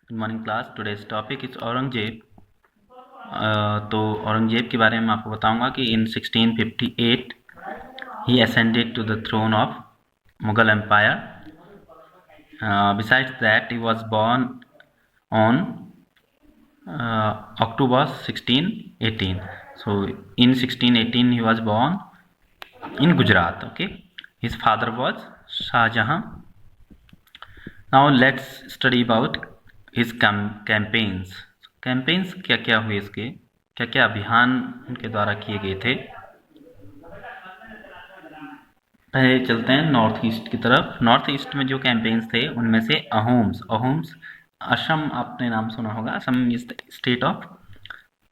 Good morning class. Today's topic is Aurangzeb. तो औरंगजेब के बारे में आपको बताऊंगा कि इन 1658 ही ascended to the throne of Mughal Empire. Besides that, he was born on October 1618. So in 1618 he was born in Gujarat. Okay, his father was Shah Jahan. Now let's study about his campaigns. Campaigns क्या क्या हुए, इसके क्या क्या अभियान उनके द्वारा किए गए थे। पहले चलते हैं नॉर्थ ईस्ट की तरफ। नॉर्थ ईस्ट में जो कैंपेन्स थे उनमें से अहोम्स असम आपने नाम सुना होगा। Assam is the state of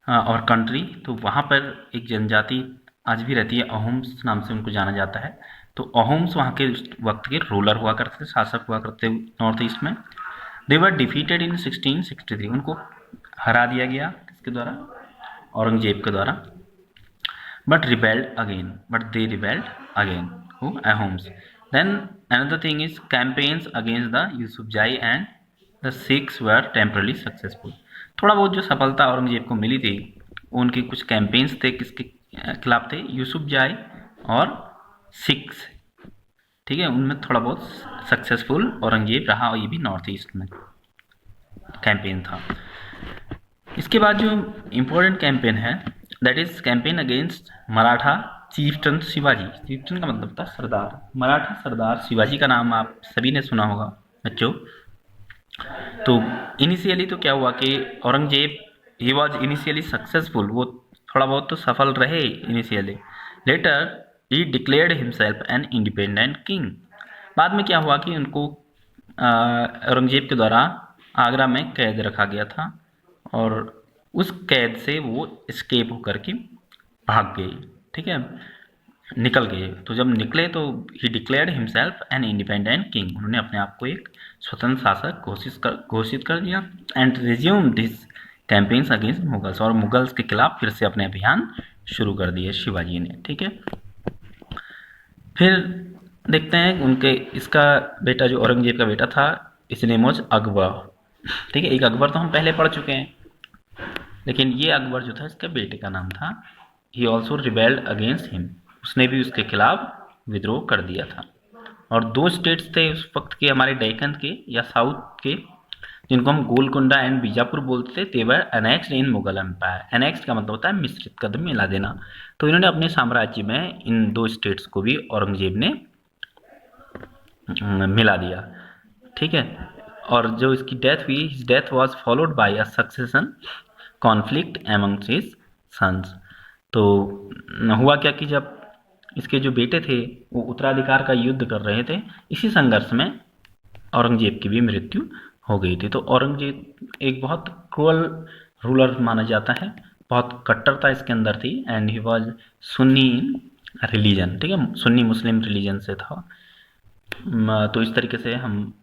और कंट्री। तो वहाँ पर एक जनजाति आज भी रहती है, अहोम्स नाम से उनको जाना जाता है। तो अहोम्स वहाँ के वक्त के रूलर हुआ करते थे, शासक हुआ करते नॉर्थ ईस्ट में। दे वर डिफीटेड इन 1663। उनको हरा दिया गया किसके द्वारा? औरंगजेब के द्वारा। But they rebelled again who Ahoms. Then another thing is campaigns against the Yusufzai and the Sikhs were temporarily successful. थोड़ा बहुत जो सफलता औरंगजेब को मिली थी, उनके कुछ कैंपेन्स थे, किसके खिलाफ थे? यूसुफजाई और सिख्स। ठीक है, उनमें थोड़ा बहुत सक्सेसफुल औरंगजेब रहा, और ये भी नॉर्थ ईस्ट में कैंपेन था। इसके बाद जो इम्पोर्टेंट कैंपेन है, that is campaign against Maratha chieftain Shivaji. Chieftain का मतलब था सरदार। मराठा सरदार शिवाजी का नाम आप सभी ने सुना होगा बच्चों। तो इनिशियली तो क्या हुआ कि Aurangzeb he was initially successful, वो थोड़ा बहुत तो सफल रहे initially. Later he declared himself an independent king. बाद में क्या हुआ कि उनको औरंगजेब के द्वारा आगरा में कैद रखा गया था, और उस कैद से वो एस्केप होकर के भाग गए। ठीक है, निकल गए। तो जब निकले तो ही declared himself an independent king. उन्होंने अपने आप को एक स्वतंत्र शासक घोषित कर दिया। And resumed his campaigns against Mughals. और मुगल्स के खिलाफ फिर से अपने अभियान शुरू कर दिए शिवाजी ने। ठीक है, फिर देखते हैं उनके इसका बेटा, जो औरंगजेब का बेटा था, इस नेम वाज अकबर। ठीक है, एक अकबर तो हम पहले पढ़ चुके हैं, लेकिन ये अकबर जो था इसके बेटे का नाम था। He also rebelled against him. उसने भी उसके खिलाफ विद्रोह कर दिया था। और दो स्टेट्स थे उस वक्त के हमारे डेक्कन के या साउथ के, जिनको हम गोलकुंडा एंड बीजापुर बोलते थे। देवर एनेक्स्ड इन मुगल एम्पायर। एनेक्स्ड का मतलब होता है मिश्रित कदम, मिला देना। तो इन्होंने अपने साम्राज्य में इन दो स्टेट्स को भी औरंगजेब ने मिला दिया। ठीक है, और जो इसकी डेथ हुई, his death was followed by a succession conflict amongst his sons. तो हुआ क्या कि जब इसके जो बेटे थे वो उत्तराधिकार का युद्ध कर रहे थे, इसी संघर्ष में औरंगजेब की भी मृत्यु हो गई थी। तो औरंगजेब एक बहुत क्रूअल रूलर माना जाता है, बहुत कट्टरता इसके अंदर थी। And he was Sunni religion. ठीक है, सुन्नी मुस्लिम रिलीजन से था। तो इस तरीके से हम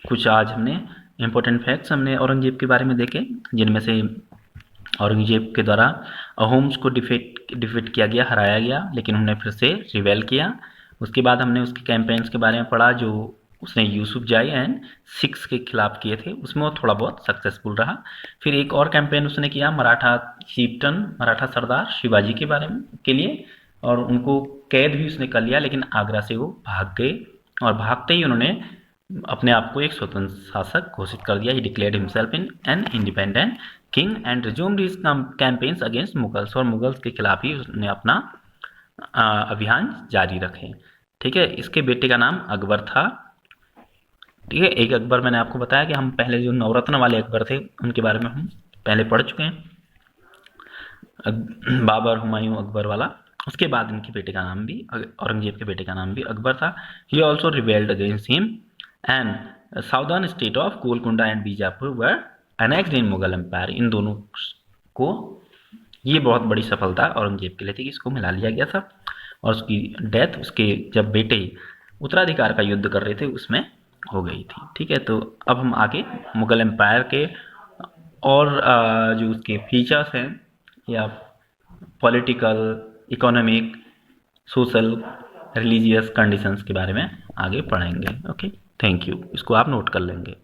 कुछ आज हमने इम्पोर्टेंट फैक्ट्स हमने औरंगजेब के बारे में देखे, जिनमें से औरंगजेब के द्वारा अहोम्स को डिफीट किया गया, हराया गया, लेकिन उन्होंने फिर से रिवेल किया। उसके बाद हमने उसके कैंपेन्स के बारे में पढ़ा, जो उसने यूसुफजाई एंड सिख्स के खिलाफ किए थे, उसमें वो थोड़ा बहुत सक्सेसफुल रहा। फिर एक और कैंपेन उसने किया मराठा चीफ्टन, मराठा सरदार शिवाजी के बारे में के लिए, और उनको कैद भी उसने कर लिया, लेकिन आगरा से वो भाग गए, और भागते ही उन्होंने अपने आप को एक स्वतंत्र शासक घोषित कर दिया। ही declared himself in an independent king and resumed his campaigns against Mughals. और मुगल्स के खिलाफ ही उसने अपना अभियान जारी रखे। ठीक है, इसके बेटे का नाम अकबर था। ठीक है, एक अकबर मैंने आपको बताया कि हम पहले जो नवरत्न वाले अकबर थे उनके बारे में हम पहले पढ़ चुके हैं, बाबर, हुमायूं, अकबर वाला। उसके बाद इनके बेटे का नाम भी, औरंगजेब के बेटे का नाम भी अकबर था। He also rebelled against him and southern state of Golconda and Bijapur were annexed in Mughal empire. इन दोनों को ये बहुत बड़ी सफलता औरंगजेब के लिए थी कि इसको मिला लिया गया था। और उसकी डेथ उसके जब बेटे उत्तराधिकार का युद्ध कर रहे थे उसमें हो गई थी। ठीक है, तो अब हम आगे मुगल एम्पायर के और जो उसके फीचर्स हैं, या political, economic, social, religious conditions के बारे में आगे पढ़ेंगे। Okay, thank you. इसको आप नोट कर लेंगे।